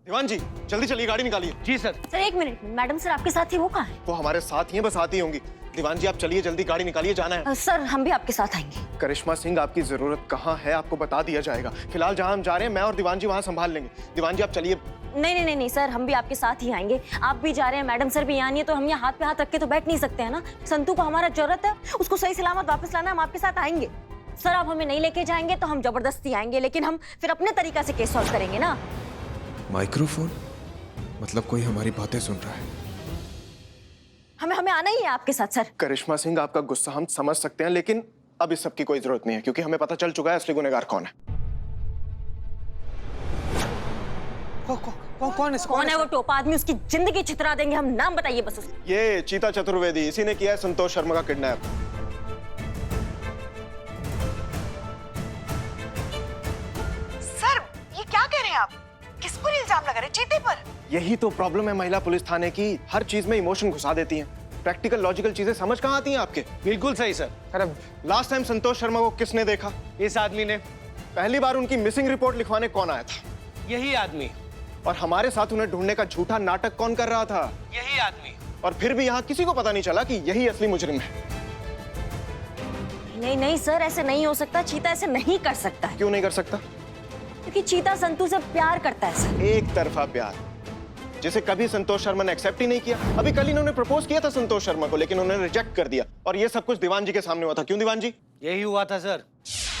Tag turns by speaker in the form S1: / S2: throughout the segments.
S1: दीवान जी जल्दी चलिए, गाड़ी निकालिए।
S2: जी सर।
S3: सर एक मिनट, मैडम सर आपके साथ ही वो कहाँ है?
S1: वो हमारे साथ ही हैं, बस आती होंगी। दीवान जी आप चलिए, जल्दी गाड़ी निकालिए, जाना है।
S3: सर हम भी आपके साथ आएंगे।
S1: करिश्मा सिंह, आपकी जरूरत कहाँ है आपको बता दिया जाएगा। फिलहाल जहाँ हम जा रहे हैं मैं और दीवान जी वहाँ संभाल लेंगे। दीवान जी आप चलिए।
S3: नहीं नहीं नहीं नहीं सर, हम भी आपके साथ ही आएंगे। आप भी जा रहे हैं, मैडम सर भी यहाँ नहीं है, तो हम यहाँ हाथ पे हाथ रख के तो बैठ नहीं सकते हैं ना। संतू को हमारा जरूरत है, उसको सही सलामत वापस लाना, हम आपके साथ आएंगे। सर आप हमें नहीं लेके जाएंगे तो हम जबरदस्ती आएंगे, लेकिन हम फिर अपने तरीका से केस सॉल्व करेंगे ना।
S4: माइक्रोफोन मतलब कोई हमारी बातें सुन रहा है।
S3: हमें आना ही है आपके साथ सर।
S1: करिश्मा सिंह, आपका गुस्सा हम समझ सकते हैं, लेकिन अब इस सब की कोई जरूरत नहीं है, क्योंकि हमें पता चल चुका है असली गुनहगार कौन है।
S3: कौन है वो टोपा आदमी? उसकी जिंदगी छितरा देंगे हम। नाम बताइए बस उसका।
S1: ये चीता चतुर्वेदी, इसी ने किया है संतोष शर्मा का किडनैप।
S5: सर ये क्या कह रहे हैं आप? किस पर इल्जाम लगा रहे हैं? चीते पर?
S1: यही तो प्रॉब्लम है महिला पुलिस थाने की, हर चीज में इमोशन घुसा देती हैं। प्रैक्टिकल लॉजिकल चीजें समझ कहाँ आती हैं आपके?
S2: बिल्कुल सही सर।
S1: अरे लास्ट टाइम संतोष शर्मा को किसने देखा?
S2: इस आदमी ने।
S1: पहली बार उनकी मिसिंग रिपोर्ट लिखवाने कौन आया था?
S2: यही आदमी।
S1: और हमारे साथ उन्हें ढूंढने का झूठा नाटक कौन कर रहा था?
S2: यही आदमी।
S1: और फिर भी यहाँ किसी को पता नहीं चला कि यही असली मुजरिम है।
S3: नहीं नहीं सर, ऐसे नहीं हो सकता। चीता ऐसे नहीं कर सकता है,
S1: क्यों नहीं कर सकता?
S3: क्योंकि चीता संतू से प्यार करता है सर।
S1: एक तरफा प्यार, जिसे कभी संतोष शर्मा ने एक्सेप्ट ही नहीं किया। अभी कल इन्होंने प्रपोज किया था संतोष शर्मा को, लेकिन उन्होंने रिजेक्ट कर दिया। और ये सब कुछ दीवान जी के सामने हुआ था। क्यों दीवान जी?
S2: यही हुआ था सर।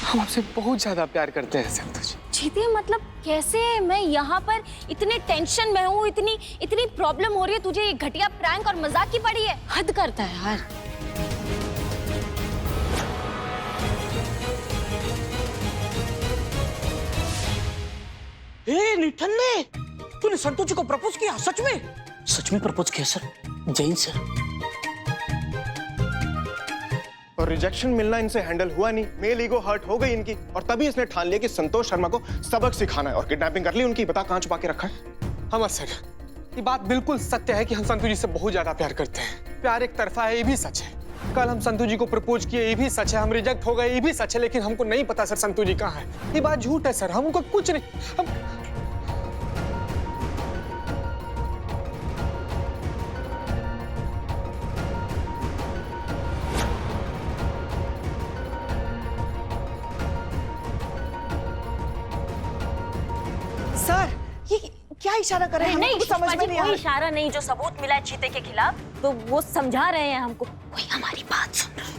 S4: हम आपसे बहुत ज्यादा प्यार करते हैं संतोष जी।
S3: चीते मतलब कैसे? मैं यहाँ पर इतने टेंशन में हूँ, इतनी प्रॉब्लम हो रही है, तुझे ये घटिया प्रैंक और मजाक की पड़ी है। हद करता है यार।
S6: निठन्ने, तूने संतू जी को प्रपोज किया? सच में? सच में प्रपोज किया सर? जैन सर।
S1: और रिजेक्शन मिलना इनसे हैंडल हुआ नहीं। मेल ईगो हर्ट हो गई इनकी, और तभी इसने ठान लिया कि संतोष शर्मा को सबक सिखाना है और किडनैपिंग कर ली उनकी। बता कहाँ छुपा के रखा है?
S4: हम सर, ये बात बिल्कुल सत्य है कि हम संतू जी से बहुत ज्यादा प्यार करते हैं। प्यार एक तरफा है, ये भी सच है। कल हम संतू जी को प्रपोज किए, ये भी सच है। हम रिजेक्ट हो गए, ये भी सच है। लेकिन हमको नहीं पता सर संतू जी कहाँ है। ये बात झूठ है सर, हमको कुछ नहीं। हम
S5: सर ये क्या इशारा कर रहे हैं?
S3: नहीं
S5: हमको समझ में नहीं आ
S3: कोई
S5: रहा।
S3: इशारा नहीं। जो सबूत मिला है चीते के खिलाफ, तो वो समझा रहे हैं हमको। कोई हमारी बात सुन रहा है।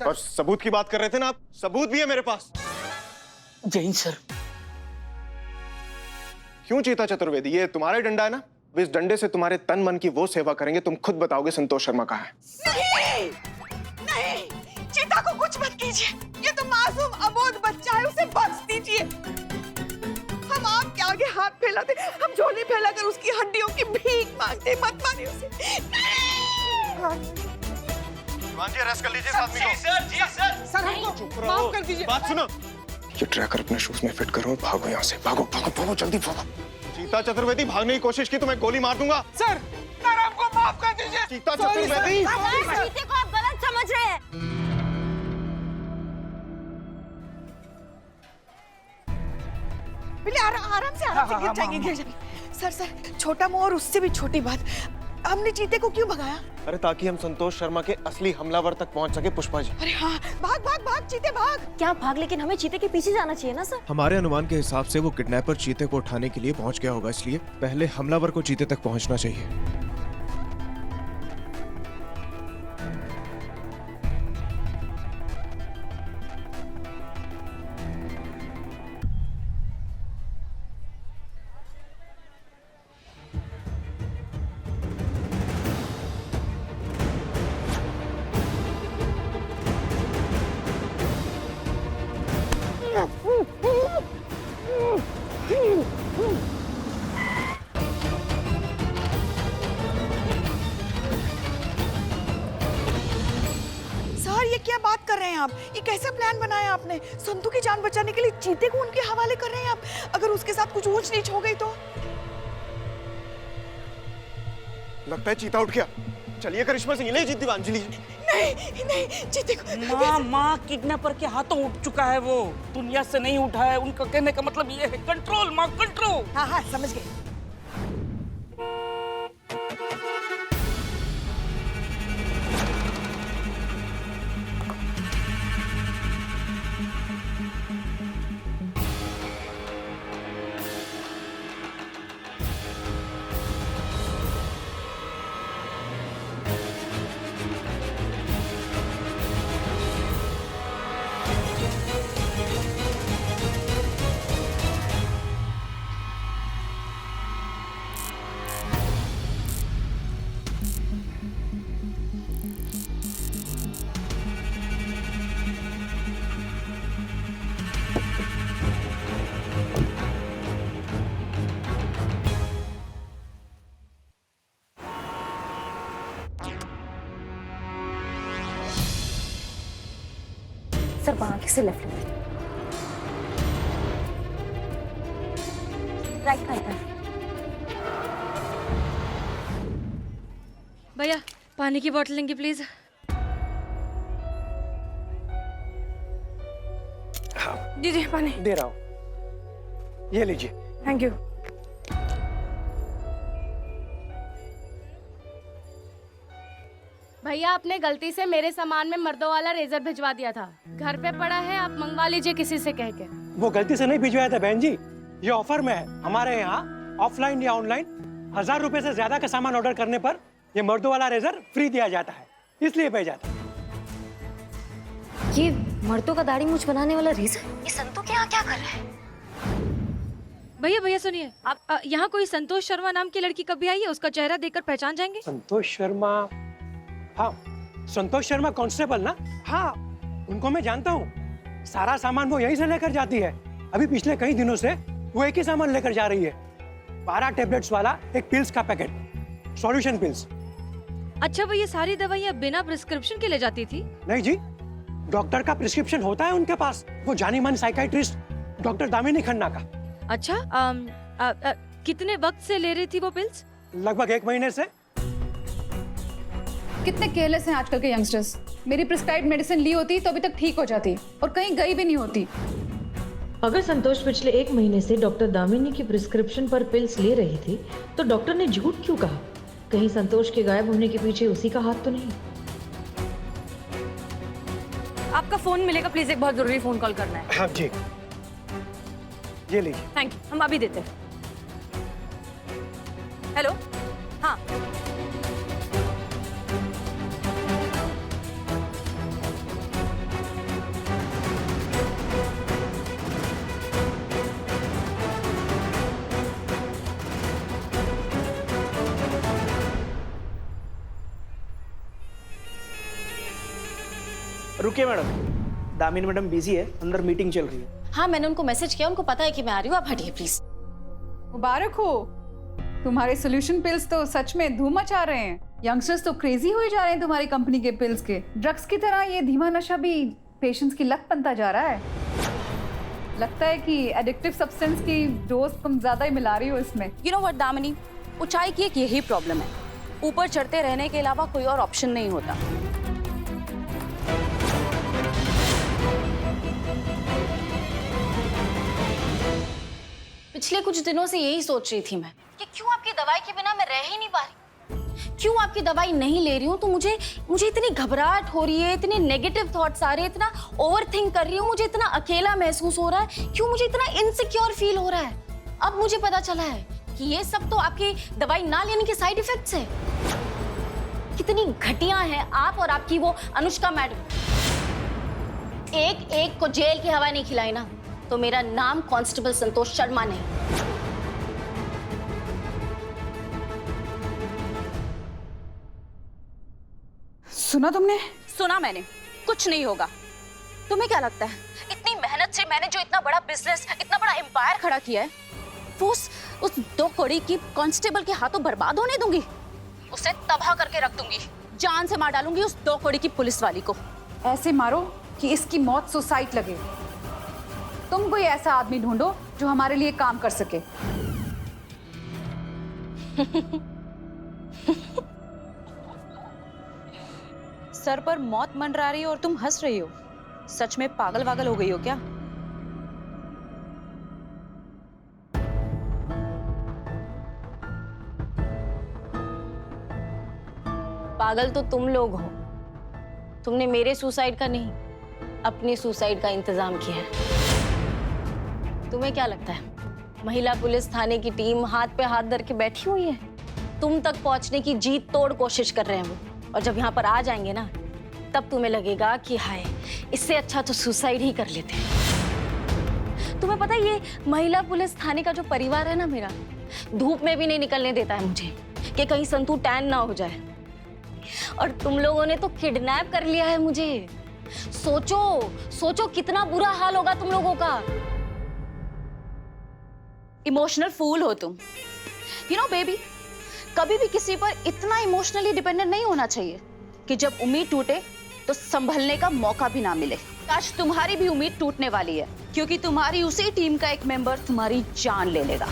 S1: और सबूत की बात कर रहे थे ना आप? सबूत भी है मेरे पास।
S6: जैन सर।
S1: क्यों चीता चतुर्वेदी, ये तुम्हारा डंडा है ना? अब इस डंडे से तुम्हारे तन मन की वो सेवा करेंगे, तुम खुद बताओगे संतोष शर्मा कहाँ है।
S5: नहीं नहीं, चीता को कुछ मत कीजिए। ये तो मासूम अबोध बच्चा है, उसे बख्श दीजिए। हम आपके आगे हाथ फैलाते, हम झोली फैलाकर उसकी हड्डियों की भीख मांगते। मत मारिए उसे।
S1: दीवान जी अरेस्ट कर लीजिए इस आदमी को।
S2: जी सर।
S4: सर हमको माफ कर दीजिए।
S1: बात सुनो। ये ट्रैकर अपने शूज में फिट करो, भागो यहाँ से। भागो भागो भागो, जल्दी भागो। चीता चतुर्वेदी, भागने की कोशिश की तो मैं गोली मार दूंगा।
S4: सर, सर हमको माफ कर दीजिए।
S1: चीता चतुर्वेदी।
S3: चीते को आप गलत समझ रहे हैं।
S5: पहले आराम से गिर जाएंगे, गिर जाएंगे। सर सर, छोटा मुंह और उससे भी छोटी बात, हमने चीते को क्यों भगाया?
S1: अरे ताकि हम संतोष शर्मा के असली हमलावर तक पहुंच सके। पुष्पा जी,
S5: अरे हाँ, भाग भाग भाग चीते भाग।
S3: क्या भाग? लेकिन हमें चीते के पीछे जाना चाहिए ना सर।
S4: हमारे अनुमान के हिसाब से वो किडनैपर चीते को उठाने के लिए पहुंच गया होगा, इसलिए पहले हमलावर को चीते तक पहुंचना चाहिए।
S5: सर ये क्या बात कर रहे हैं आप? ये कैसा प्लान बनाया आपने? संतू की जान बचाने के लिए चीते को उनके हवाले कर रहे हैं आप? अगर उसके साथ कुछ ऊंच नीच हो गई तो?
S1: लगता है चीता उठ गया। चलिए करिश्मा सिंह, ले जीत दीवांजलि।
S5: नहीं नहीं जीते को
S6: माँ माँ किडनैपर के हाथों उठ चुका है वो, दुनिया से नहीं उठा है। उनका कहने का मतलब ये है कंट्रोल माँ, कंट्रोल।
S5: हाँ हाँ समझ गए।
S3: सर वहां से लेफ्ट राइट राइट राइट।
S7: भैया पानी की बोतल लेंगे प्लीज।
S5: जी पानी
S4: दे रहा हूँ, ये लीजिए।
S5: Thank you.
S7: भैया आपने गलती से मेरे सामान में मर्दों वाला रेजर भिजवा दिया था, घर पे पड़ा है, आप मंगवा लीजिए किसी से कह के।
S8: वो गलती से नहीं भिजवाया था बहन जी, ये ऑफर में है। हमारे यहाँ ऑफलाइन या ऑनलाइन 1000 रुपए से ज्यादा का सामान ऑर्डर करने पर ये मर्दों वाला रेजर फ्री दिया जाता है, इसलिए भेजा था।
S3: ये मर्दों का दाढ़ी मूछ बनाने वाला रेजर, ये संतू के यहाँ क्या कर रहा है?
S7: भैया भैया सुनिए, आप यहाँ कोई संतोष शर्मा नाम की लड़की कभी आई है? उसका चेहरा देखकर पहचान जाएंगे।
S8: संतोष शर्मा? हाँ, संतोष शर्मा कांस्टेबल ना? हाँ, उनको मैं जानता हूँ। सारा सामान वो यहीं से लेकर जाती है। अभी पिछले कई दिनों से वो एक ही सामान लेकर जा रही है, 12 टेबलेट्स वाला एक पिल्स का पैकेट, सॉल्यूशन पिल्स।
S7: अच्छा भैया, सारी दवाइयाँ बिना प्रिस्क्रिप्शन के ले जाती थी?
S8: नहीं जी, डॉक्टर का प्रिस्क्रिप्शन होता है उनके पास, वो जानी मानी साइकाइट्रिस्ट डॉक्टर दामिनी खन्ना का।
S7: अच्छा कितने वक्त से ले रही थी वो पिल्स?
S8: लगभग 1 महीने से।
S9: कितने केयरलेस हैं आजकल के यंगस्टर्स। मेरी प्रिस्क्राइब्ड मेडिसिन ली होती तो अभी तक ठीक हो जाती और कहीं गई भी नहीं होती।
S10: अगर संतोष पिछले 1 महीने से डॉक्टर दामिनी की प्रिस्क्रिप्शन पर पिल्स ले रही थी तो डॉक्टर ने झूठ क्यों कहा? कहीं संतोष के गायब होने के पीछे उसी का हाथ तो नहीं?
S3: आपका फोन मिलेगा प्लीज, एक बहुत जरूरी फोन कॉल करना है।
S8: हाँ जी, ये लीजिए।
S3: थैंक यू, हम अभी देते हैं। हेलो, हाँ
S6: रुकिए मैडम, दामिनी मैडम बिजी है, अंदर मीटिंग चल रही है।
S3: हाँ, मैंने उनको मैसेज किया, उनको पता है कि मैं आ रही हूँ, आप हटिए प्लीज।
S9: मुबारक हो, तुम्हारे सोल्यूशन पिल्स तो सच में धूम मचा रहे हैं। यंगस्टर्स तो क्रेजी हुए जा रहे हैं तुम्हारी कंपनी के पिल्स के। ड्रग्स की तरह ये धीमा नशा भी पेशेंट्स की लत बनता जा रहा है। लगता है कि एडिक्टिव सब्सटेंस की डोज तुम ज्यादा ही मिला रही हो इसमें।
S11: यू नो व्हाट दामिनी, ऊंचाई की एक यही प्रॉब्लम है, ऊपर चढ़ते रहने के अलावा कोई और ऑप्शन नहीं होता।
S3: पिछले कुछ दिनों से यही सोच रही थी मैं कि क्यों आपकी दवाई के बिना मैं रह ही नहीं पा रही, क्यों आपकी दवाई नहीं ले रही हूँ तो मुझे इतनी घबराहट हो रही है, इतने नेगेटिव थॉट्स आ रहे हैं, इतना ओवरथिंक कर रही हूँ, मुझे इतना अकेला महसूस हो रहा है, क्यों मुझे इतना इनसिक्योर फील हो रहा है। अब मुझे पता चला है कि ये सब तो आपकी दवाई ना लेने के साइड इफेक्ट्स है। कितनी घटिया है आप और आपकी वो अनुष्का मैडम। एक एक को जेल की हवा नहीं खिलाई ना तो मेरा नाम कांस्टेबल संतोष शर्मा नहीं।
S9: सुना तुमने?
S11: सुना मैंने, कुछ नहीं होगा। तुम्हें क्या लगता है इतनी मेहनत से मैंने जो इतना बड़ा बिजनेस, इतना बड़ा एम्पायर खड़ा किया है, वो उस 2 कौड़ी की कांस्टेबल के हाथों बर्बाद होने दूंगी? उसे तबाह करके रख दूंगी, जान से मार डालूंगी उस 2 कौड़ी की पुलिस वाली को।
S9: ऐसे मारो कि इसकी मौत सुसाइड लगे। तुम कोई ऐसा आदमी ढूंढो जो हमारे लिए काम कर सके।
S11: सर पर मौत मंडरा रही हो और तुम हंस रही हो। सच में पागल वागल हो गई हो क्या?
S3: पागल तो तुम लोग हो। तुमने मेरे सुसाइड का नहीं, अपने सुसाइड का इंतजाम किया है। तुम्हें क्या लगता है महिला पुलिस थाने की टीम हाथ पे हाथ धर के बैठी हुई है? तुम तक पहुंचने की जी तोड़ कोशिश कर रहे हैं वो, और जब यहाँ पर आ जाएंगे ना, तब तुम्हें लगेगा कि हाय, इससे अच्छा तो सुसाइड ही कर लेते। तुम्हें पता है ये महिला पुलिस थाने का जो परिवार है ना मेरा, धूप में भी नहीं निकलने देता है मुझे कि कहीं संतू टैन ना हो जाए। और तुम लोगों ने तो किडनैप कर लिया है मुझे। सोचो सोचो कितना बुरा हाल होगा तुम लोगों का।
S11: इमोशनल फूल हो तुम। यू नो बेबी, कभी भी किसी पर इतना इमोशनली डिपेंडेंट नहीं होना चाहिए कि जब उम्मीद टूटे तो संभलने का मौका भी ना मिले। आज तुम्हारी भी उम्मीद टूटने वाली है, क्योंकि तुम्हारी उसी टीम का एक मेंबर तुम्हारी जान ले लेगा।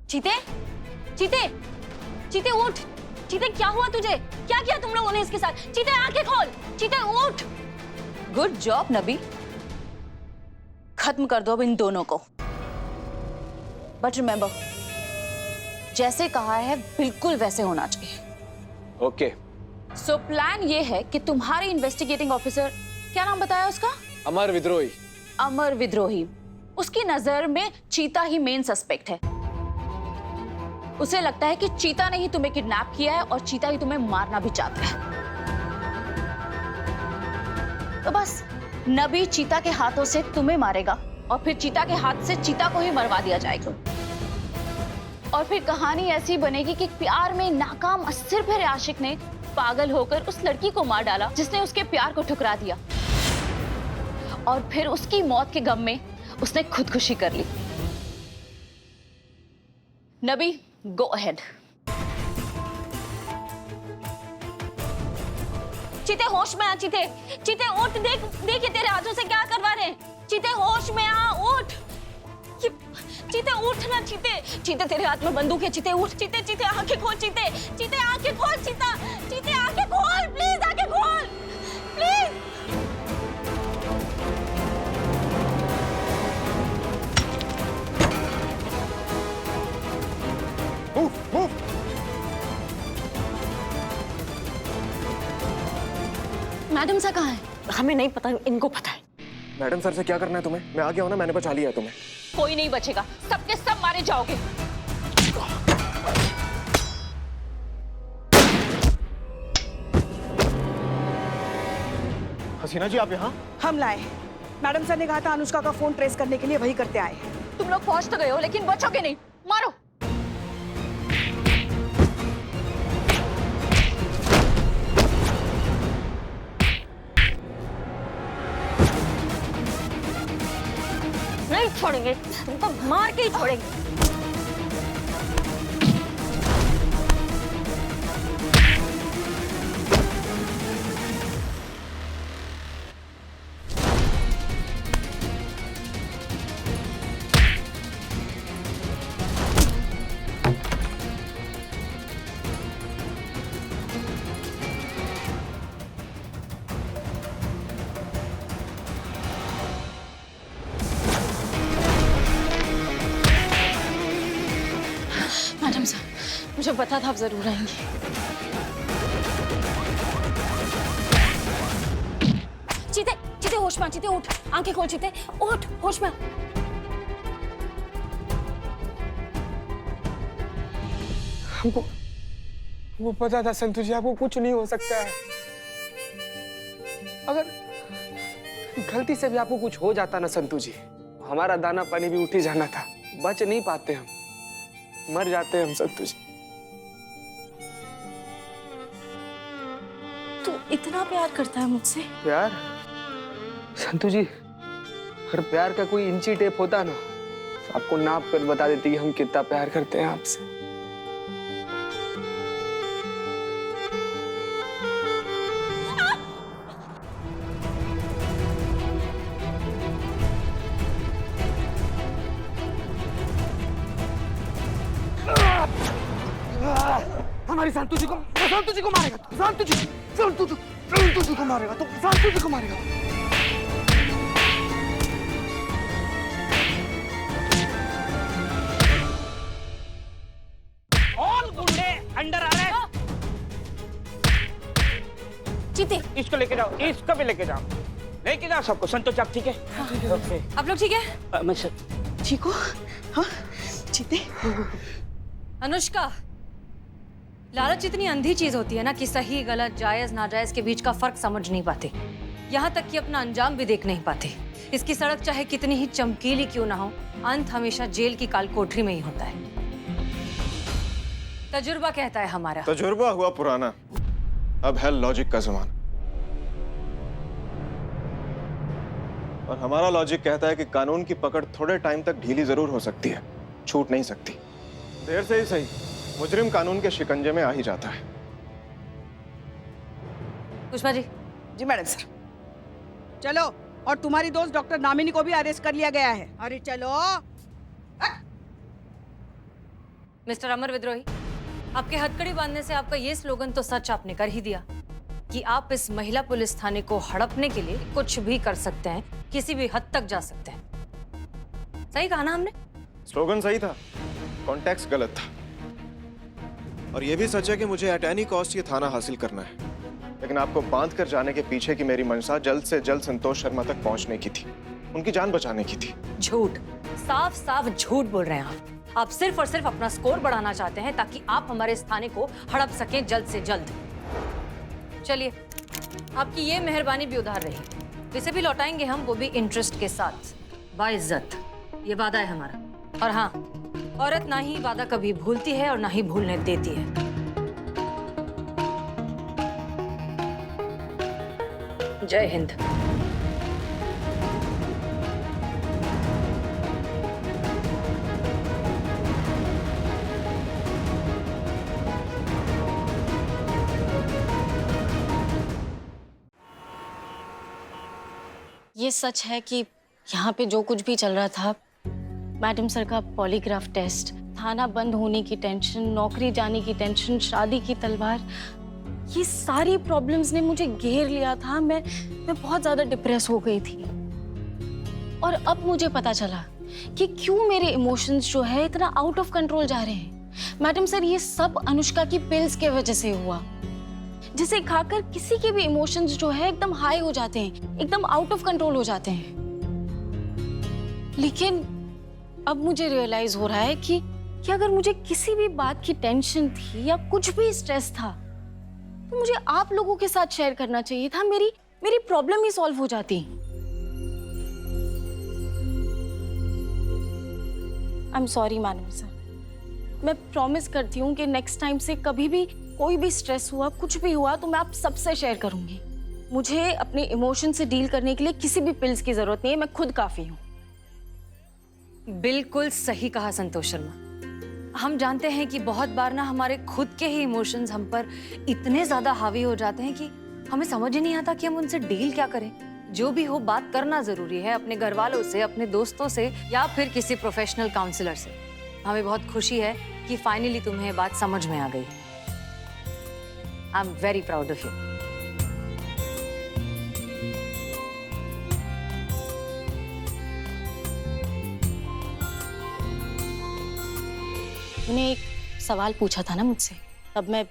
S3: चीते, चीते, चीते उठ। चीते क्या हुआ तुझे? क्या किया तुम लोगों ने इसके साथ? चीते आंखें खोल, चीते उठ।
S11: गुड जॉब नबी, खत्म कर दो अब इन दोनों को। बट रिमेंबर, जैसे कहा है बिल्कुल वैसे होना चाहिए।
S4: ओके।
S11: सो प्लान ये है कि तुम्हारे इन्वेस्टिगेटिंग ऑफिसर, क्या नाम बताया उसका?
S4: अमर विद्रोही।
S11: अमर विद्रोही, उसकी नजर में चीता ही मेन सस्पेक्ट है। उसे लगता है कि चीता ने ही तुम्हें किडनैप किया है और चीता ही तुम्हें मारना भी चाहता है। तो बस नबी चीता के हाथों से तुम्हें मारेगा और फिर चीता के हाथ से चीता को ही मरवा दिया जाएगा। और फिर कहानी ऐसी बनेगी कि प्यार में नाकाम अस्थिर भरे आशिक ने पागल होकर उस लड़की को मार डाला जिसने उसके प्यार को ठुकरा दिया, और फिर उसकी मौत के गम में उसने खुदकुशी कर ली। नबी, गो अहेड।
S3: चीते होश में आ। चीते, चीते उठ। देख देख ये तेरे हाथों से क्या करवा रहे हैं। चीते होश में आ, उठ। चीते उठ ना। चीते, चीते तेरे हाथ में बंदूक है। चीते उठ। चीते, चीते आंखें खोल। चीते, चीते आंखें खोल। चीता, चीते आंखें खोल, प्लीज आंखें खोल, प्लीज।
S11: मैडम सा कहाँ है?
S3: हमें नहीं पता, इनको पता है।
S1: मैडम सर से क्या करना है तुम्हें? मैं आ गया हूं ना, मैंने बचा लिया है तुम्हें।
S11: कोई नहीं बचेगा, सबके सब मारे जाओगे।
S1: हसीना जी, आप यहाँ?
S5: हम लाए। मैडम सर ने कहा था अनुष्का का फोन ट्रेस करने के लिए, वही करते आए।
S11: तुम लोग पहुंच तो गए हो लेकिन बचोगे नहीं। मारो।
S3: नहीं छोड़ेंगे तुमको, मार के ही छोड़ेंगे।
S11: मैडम साहब, मुझे पता था आप जरूर आएंगी।
S3: चीते, चीते होश में आ। चीते उठ, आंखें खोल। चीते उठ, होश में आ।
S4: हमको वो पता था संतु जी, आपको कुछ नहीं हो सकता है। अगर गलती से भी आपको कुछ हो जाता ना संतु जी, हमारा दाना पानी भी उठ ही जाना था। बच नहीं पाते हम, मर जाते हम संतु जी।
S3: तू इतना प्यार करता है मुझसे?
S4: प्यार संतु जी, अगर प्यार का कोई इंची टेप होता ना, तो आपको नाप कर बता देती कि हम कितना प्यार करते हैं आपसे।
S6: हमारी संतु जी को मारेगा तू, संतु जी को मारेगा तू, संतु जी को मारेगा। ऑल गुंडे अंडर आ रहे।
S3: चीते,
S6: इसको लेके जाओ, इसको भी लेके जाओ सबको। संतोष आप ठीक है? ओके।
S7: आप लोग ठीक है?
S6: मैं सर
S5: ठीक हो? हाँ चीते,
S7: अनुष्का, लालच इतनी अंधी चीज होती है ना कि सही गलत जायज नाजायज के बीच का फर्क समझ नहीं पाते, यहाँ तक कि अपना अंजाम भी देख नहीं पाते। इसकी सड़क चाहे कितनी ही चमकीली क्यों ना हो, अंत हमेशा जेल की काल कोठरी में ही होता है। तजुर्बा कहता है हमारा।
S1: तजुर्बा हुआ पुराना, अब है लॉजिक का जमाना। और हमारा लॉजिक कहता है कि कानून की पकड़ थोड़े टाइम तक ढीली जरूर हो सकती है, छूट नहीं सकती। देर से ही सही, मुजरिम कानून के शिकंजे में आ ही जाता है।
S7: पुष्पा जी।
S5: जी मैडम सर। चलो, और तुम्हारी दोस्त डॉक्टर दामिनी को भी अरेस्ट कर लिया गया है। अरे चलो।
S7: मिस्टर अमर विद्रोही, आपके हथकड़ी बांधने से आपका ये स्लोगन तो सच आपने कर ही दिया कि आप इस महिला पुलिस थाने को हड़पने के लिए कुछ भी कर सकते हैं, किसी भी हद तक जा सकते हैं। सही कहा ना हमने?
S1: स्लोगन सही था, कॉन्टेक्स्ट गलत था। और यह भी सच है कि मुझे एट एनी कॉस्ट ये थाना हासिल करना है, लेकिन आपको बांध कर जाने के पीछे की मेरी मंशा जल्द से जल्द संतोष शर्मा तक पहुंचने की थी, उनकी जान बचाने की थी।
S7: झूठ, साफ साफ झूठ बोल रहे हैं आप सिर्फ और सिर्फ अपना स्कोर बढ़ाना चाहते हैं ताकि आप हमारे इस थाने को हड़प सकें जल्द से जल्द। चलिए, आपकी ये मेहरबानी भी उधार रही, इसे भी लौटाएंगे हम, वो भी इंटरेस्ट के साथ, बाइज्जत। ये वादा है हमारा। और हाँ, औरत ना ही वादा कभी भूलती है और ना ही भूलने देती है। जय हिंद।
S11: ये सच है कि यहाँ पे जो कुछ भी चल रहा था, मैडम सर का पॉलीग्राफ टेस्ट, थाना बंद होने की टेंशन, नौकरी जाने की टेंशन, शादी की तलवार, ये सारी प्रॉब्लम्स ने मुझे घेर लिया था। मैं बहुत ज्यादा डिप्रेस हो गई थी। और अब मुझे पता चला कि क्यों मेरे इमोशंस जो है इतना आउट ऑफ कंट्रोल जा रहे हैं। मैडम सर, ये सब अनुष्का की पिल्स के वजह से हुआ, जिसे खाकर किसी के भी इमोशंस जो है एकदम हाई हो जाते हैं, एकदम आउट ऑफ कंट्रोल हो जाते हैं। लेकिन अब मुझे रियलाइज हो रहा है कि अगर मुझे किसी भी बात की टेंशन थी या कुछ भी स्ट्रेस था, तो मुझे आप लोगों के साथ शेयर करना चाहिए था। मेरी प्रॉब्लम ही सॉल्व हो जाती। I am sorry madam sir, मैं प्रॉमिस करती हूँ कि नेक्स्ट टाइम से कभी भी कोई भी स्ट्रेस हुआ, कुछ भी हुआ, तो मैं आप सबसे शेयर करूंगी। मुझे अपने इमोशन से डील करने के लिए किसी भी पिल्स की जरूरत नहीं है, मैं खुद काफी हूँ।
S7: बिल्कुल सही कहा संतोष शर्मा। हम जानते हैं कि बहुत बार ना हमारे खुद के ही इमोशंस हम पर इतने ज्यादा हावी हो जाते हैं कि हमें समझ ही नहीं आता कि हम उनसे डील क्या करें। जो भी हो, बात करना जरूरी है, अपने घर वालों से, अपने दोस्तों से, या फिर किसी प्रोफेशनल काउंसलर से। हमें बहुत खुशी है कि फाइनली तुम्हें बात समझ में आ गई। I am very proud of you.
S11: तूने एक सवाल पूछा था ना मुझसे, तब मैं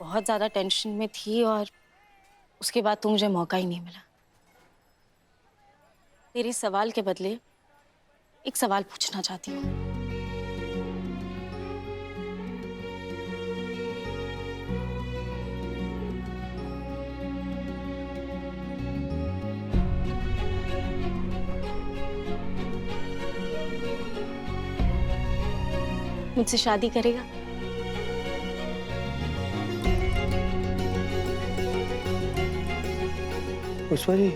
S11: बहुत ज्यादा टेंशन में थी और उसके बाद तो मुझे मौका ही नहीं मिला। तेरे सवाल के बदले एक सवाल पूछना चाहती हूँ। मुझसे शादी करेगा?
S4: पुष्पा जी,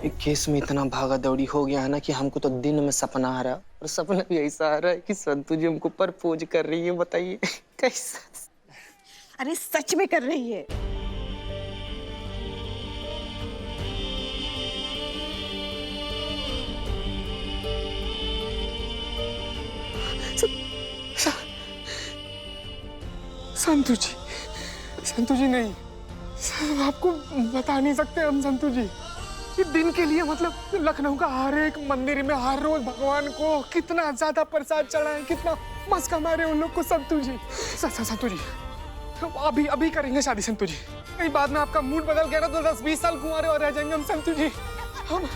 S4: एक केस में इतना भागा दौड़ी हो गया है ना कि हमको तो दिन में सपना आ रहा है, और सपना भी ऐसा आ रहा है कि संतु जी हमको प्रपोज कर रही है। बताइए कैसा?
S5: अरे सच में कर रही है।
S4: संतू जी नहीं, आपको बता नहीं सकते हम संतू जी। इस दिन के लिए मतलब लखनऊ का हर एक मंदिर में हर रोज भगवान को कितना ज्यादा प्रसाद चढ़ाए, कितना मस्का मारे उन लोग को संतू जी। संतू जी अभी करेंगे शादी संतू जी। कहीं बाद में आपका मूड बदल गया ना तो 10-20 साल कुंवारे और रह जाएंगे हम संतू जी। हम